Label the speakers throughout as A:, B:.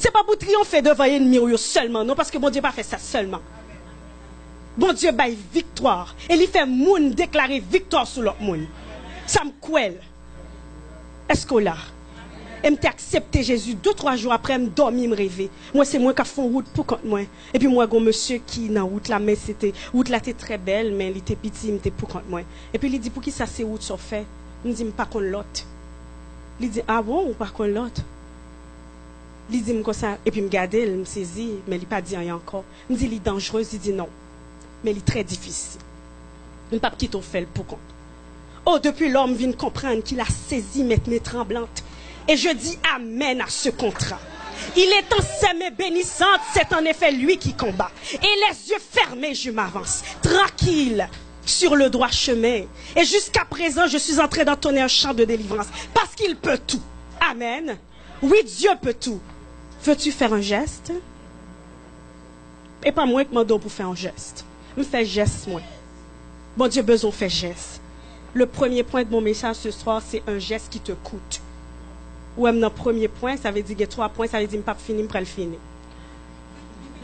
A: C'est pas pour triompher devant l'ennemi seulement, non, parce que bon Dieu pas fait ça seulement. Bon Dieu baille victoire. Et il fait moun déclarer victoire sur l'autre moun. Ça me couelle. Est-ce qu'on l'a? Et m'te accepté Jésus 2-3 jours après me dormir me rêver. Moi c'est moi qui font route pour contre moi. Et puis moi gon monsieur qui dans route là mais c'était route là était très belle mais il était petit, il était pour contre moi. Et puis il dit pour qui ça c'est route ça fait? Il me dit pas contre l'autre. Il dit ah bon ou pas contre l'autre? Il dit comme ça et puis me garder, il me saisit mais il pas dit rien encore. Il me dit il est dangereux, il dit non. Mais il est très difficile. Il ne pas quitter au fait pour compte. Oh depuis l'homme vient comprendre qu'il a saisi mes tremblantes. Et je dis amen à ce contrat. Il est en ses mains bénissantes, c'est en effet lui qui combat. Et les yeux fermés, je m'avance, tranquille, sur le droit chemin. Et jusqu'à présent, je suis en train d'entonner un chant de délivrance. Parce qu'il peut tout. Amen. Oui, Dieu peut tout. Veux-tu faire un geste? Et pas moi qui m'en donne pour faire un geste. Je fais geste, moi. Bon Dieu, besoin de faire geste. Le premier point de mon message ce soir, c'est un geste qui te coûte. Ou même dans le premier point, ça veut dire que 3 points, ça veut dire que je ne vais pas finir, je vais le finir.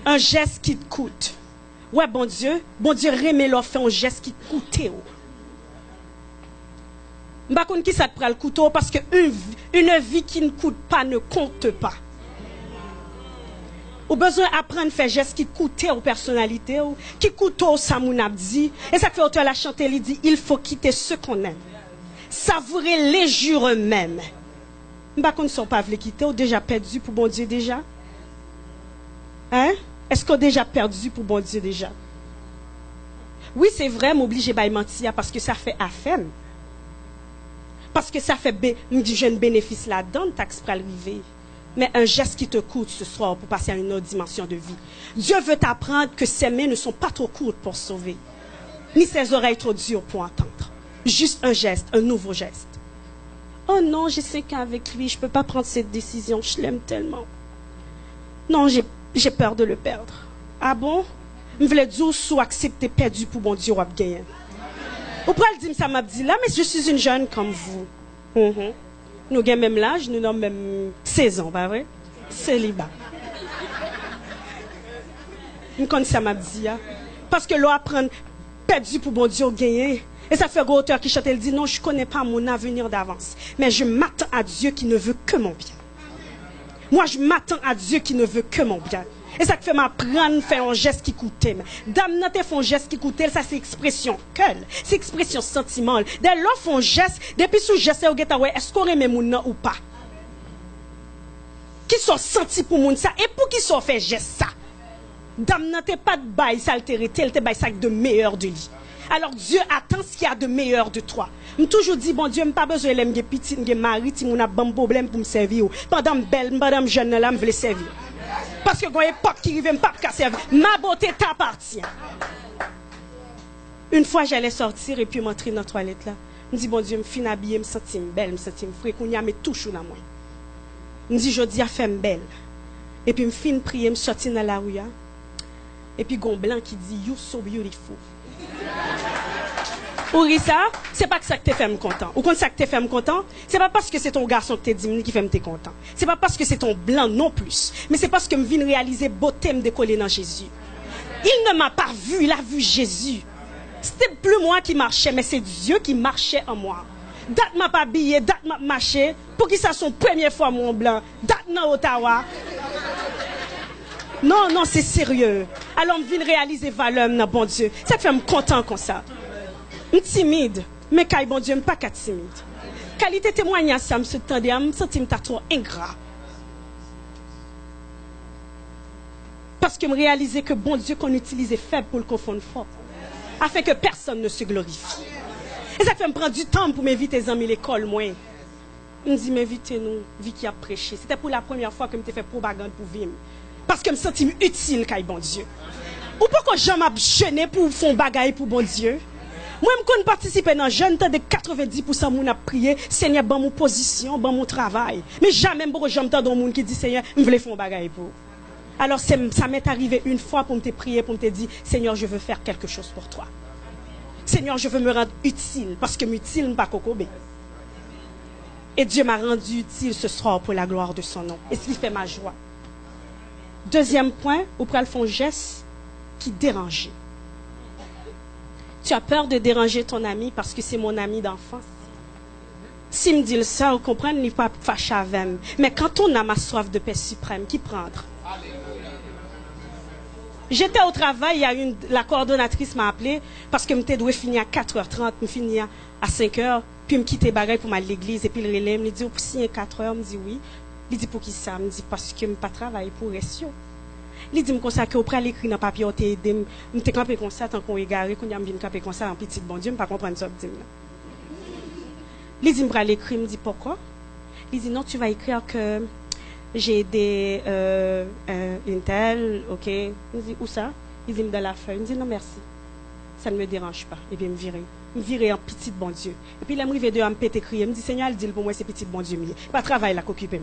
A: Un geste qui te coûte. Ouais, bon Dieu, remet leur fait un geste qui te coûte. Je ne sais pas qui ça te prend le couteau parce qu'une vie qui ne coûte pas ne compte pas. Ou besoin d'apprendre à faire geste qui coûte aux personnalités, qui coûte aux samounabdi. Et ça fait auteur la chanter, il dit, il faut quitter ce qu'on aime. Savourer les jours eux-mêmes. Bah qu'on ne sont pas voulu quitter ou déjà perdu pour bon Dieu déjà? Hein? Est-ce qu'on a déjà perdu pour bon Dieu déjà? Oui, c'est vrai, m'obliger à mentir parce que ça fait affaire. Parce que ça fait du jeune bénéfice là-dedans, taxe pour arriver. Mais un geste qui te coûte ce soir pour passer à une autre dimension de vie. Dieu veut t'apprendre que ses mains ne sont pas trop courtes pour sauver, ni ses oreilles trop dures pour entendre. Juste un geste, un nouveau geste. Oh non, j'ai 5 ans avec lui, je ne peux pas prendre cette décision, je l'aime tellement. Non, j'ai peur de le perdre. Ah bon? Je voulais dire sous accepter perdu pour mon Dieu ou gagner. Ou pourquoi dire ça m'a dit là, mais je suis une jeune comme vous. Nous avons même l'âge, nous avons même 16 ans, pas vrai? Célibat. Je connais ça m'a dit. Parce que l'on apprend perdu pour mon Dieu gagner. Et ça fait un auteur qui chante, elle dit non, je ne connais pas mon avenir d'avance. Mais je m'attends à Dieu qui ne veut que mon bien. Moi, je m'attends à Dieu qui ne veut que mon bien. Et ça fait m'apprendre faire un geste qui coûtait. Dame, n'a fait un geste qui coûtait, ça c'est expression cœur, c'est expression sentiment. Dès lors font geste, depuis sous geste, est-ce qu'on aime mon nom ou pas? Qui sont sentis pour moun ça et pour qui sont fait geste ça? Dame, n'a pas de bail, ça altérité, elle te bail ça de meilleur de lui. Alors Dieu attend ce qu'il y a de meilleur de toi. Je toujours dit, bon Dieu, je n'ai pas besoin de me petit, de mari, si je n'ai pas de problème pour me servir. Pendant belle, madame jeune, là, je veux servir. Parce que quand il y a pas qui arrive, je ne peux pas servir. Ma beauté t'appartient. Une fois, j'allais sortir et puis m'entrer dans la toilette là. Je me dis, bon Dieu, je me finis habillée, je me sens belle, je me sens frais, qu'on y a mes touches dans moi. Je me dis, je dis, à faire belle. Et puis, je me finis prier, je me sortir dans la rue. Et puis, gon blanc qui dit, you so beautiful. Ou ça, c'est pas que ça que te fait me content. Ou quand ça que te fait me content, c'est pas parce que c'est ton garçon que t'es dit qui fait me content. C'est pas parce que c'est ton blanc non plus. Mais c'est parce que me viens réaliser beauté me décoller dans Jésus. Il ne m'a pas vu, il a vu Jésus. C'était plus moi qui marchais, mais c'est Dieu qui marchait en moi. Date m'a pas habillé, date m'a marché, pour qu'il ça son première fois mon blanc. Date dans Ottawa. Non, non, c'est sérieux. Alors me viens réaliser valeur dans bon Dieu. Ça te fait me content comme ça. Je suis timide, mais quand bon Dieu, je ne suis pas timide. Qualité témoignage, ça me se tendait, je me sentais trop ingrat. Parce que je réalisais que bon Dieu qu'on utilisait faible pour le confondre fort. Afin que personne ne se glorifie. Et ça fait me prendre du temps pour m'inviter les amis à l'école, moi. Je me dis, m'invitez-nous, vie qui a prêché. C'était pour la première fois que je me fait propagande pour vivre. Parce que je me sentais utile, quand bon Dieu. Ou pourquoi je m'ai jeûné pour faire bagaille pour bon Dieu? Moi, je participe dans le jeune, de 90% de gens prié, Seigneur, dans mon position, dans mon travail. Mais jamais je m'entends dans monde qui dit, Seigneur, je veux faire un bagaille pour. Alors, ça m'est arrivé une fois pour me prier, pour me dire, Seigneur, je veux faire quelque chose pour toi. Seigneur, je veux me rendre utile, parce que m'utile n'est pas cocobé. Et Dieu m'a rendu utile ce soir pour la gloire de son nom. Et ce qui fait ma joie. Deuxième point, ou pral font geste qui dérange. Tu as peur de déranger ton ami parce que c'est mon ami d'enfance. Si me dit ça, vous comprenez, il n'est pas fâché avec moi. Mais quand on a ma soif de paix suprême, qui prendre? J'étais au travail, la coordonnatrice m'a appelé parce que je devais finir à 4h30, je finis à 5h, puis je quitte bagaille pour aller à l'église, et puis le relais me dit, pour signer 4h, je dis oui. Il dit, pour qui ça? Je dis, parce que je ne pas travailler pour Restio. Il dit, comme ça, que après l'écrit dans le papier, je suis campé comme ça, tant qu'on est égaré, quand je viens camper comme ça, en petit bon Dieu, je ne pas comprendre ça. Il dit, je vais l'écrire, je me dis, pourquoi? Il dit, non, tu vas écrire que j'ai aidé une telle, ok. Je dis, où ça? Il dit, dans la feuille. Je dis, non, merci. Ça ne me dérange pas. Et puis, je me virer en petit bon Dieu. Et puis, il me arrive de me péter crier. Je me dis, Seigneur, il dit pour moi, c'est petit bon Dieu. Pas travail là qu'occupe.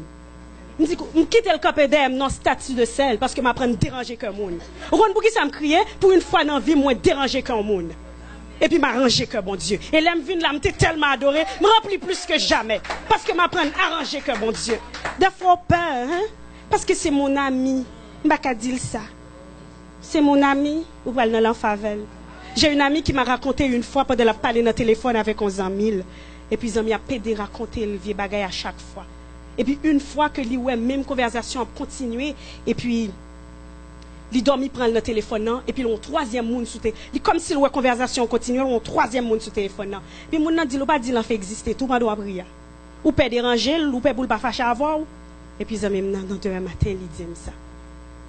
A: Je me dis, je quitte le capé d'aime dans statut de sel parce que je m'apprends à déranger qu'un monde. Pour qui ça me criait? Pour une fois dans la vie, moi, déranger qu'un monde. Et puis m'arranger que bon Dieu. Et là, me tellement adoré, me remplit plus que jamais. Parce que m'apprends à arranger que bon Dieu. Des fois, peur, hein? Parce que c'est mon ami. M'baka dire ça. C'est mon ami, ou pas dans l'enfavel. J'ai une amie qui m'a raconté une fois pendant la parler dans le téléphone avec 11 000. Et puis, ils ont mis à pédé raconter le vieux bagay à chaque fois. Et puis, une fois que lui, ouais, même conversation a continué, et puis, il dormi prendre le téléphone, et puis, il y a un troisième monde sous téléphone. Comme si la conversation continue, il y a un troisième monde sous téléphone. Puis, mon nan dit, pas dit, l'en fait exister, tout le monde doit prier. Ou peut déranger, ou peut pas fâcher à voir. Et puis, ils même dans demain matin, il dit ça.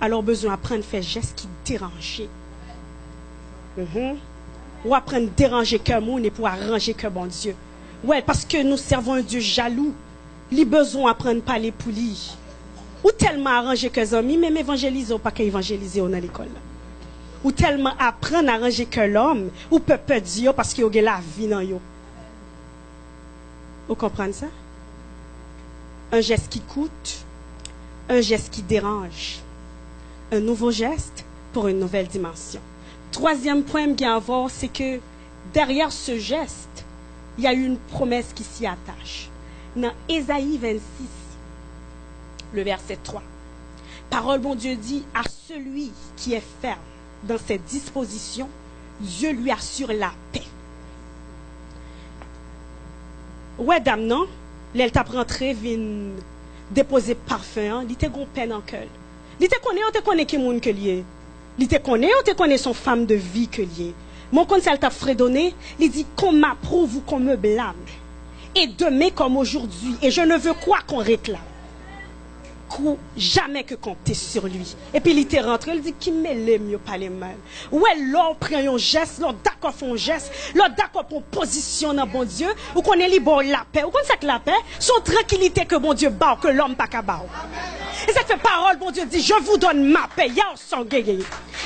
A: Alors, besoin d'apprendre à faire gestes qui dérangent. Ou apprendre à déranger qu'un monde et pour arranger que bon Dieu. Ouais, parce que nous servons un Dieu jaloux. Il a besoin d'apprendre à parler pour lui. Ou tellement arranger que les amis, même évangéliser ou pas qu'évangéliser dans l'école. Ou tellement apprendre à arranger que l'homme, ou peut dire parce qu'il y a la vie dans yo. Vous comprenez ça? Un geste qui coûte, un geste qui dérange. Un nouveau geste pour une nouvelle dimension. Troisième point qu'il y a à voir, c'est que derrière ce geste, il y a une promesse qui s'y attache. Dans Ésaïe 26, le verset 3. Parole, bon Dieu dit, à celui qui est ferme dans ses dispositions, Dieu lui assure la paix. Ouais, dame, non? L'elle t'a rentré, vient déposer parfum, il était gon peine en cœur. Il te connaît, on te connaît qui moun que lié. Il te connaît, on te connaît son femme de vie que lié. Mon conseil t'a fredonné, il dit qu'on m'approuve ou qu'on me blâme. Et demain comme aujourd'hui, et je ne veux quoi qu'on réclame. Jamais que compter sur lui. Et puis il était rentré, il dit qui me l'aime mieux pas les mal. Ouais, l'on prend un geste, l'on d'accord font un geste, l'on d'accord pour position dans bon Dieu, ou qu'on est libre la paix. Ou qu'on sait que la paix, son tranquillité que bon Dieu bat, que l'homme pas qu'à bat. Et cette parole, bon Dieu dit, je vous donne ma paix. Y'a un son gay.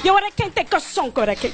A: Y'a un son correct.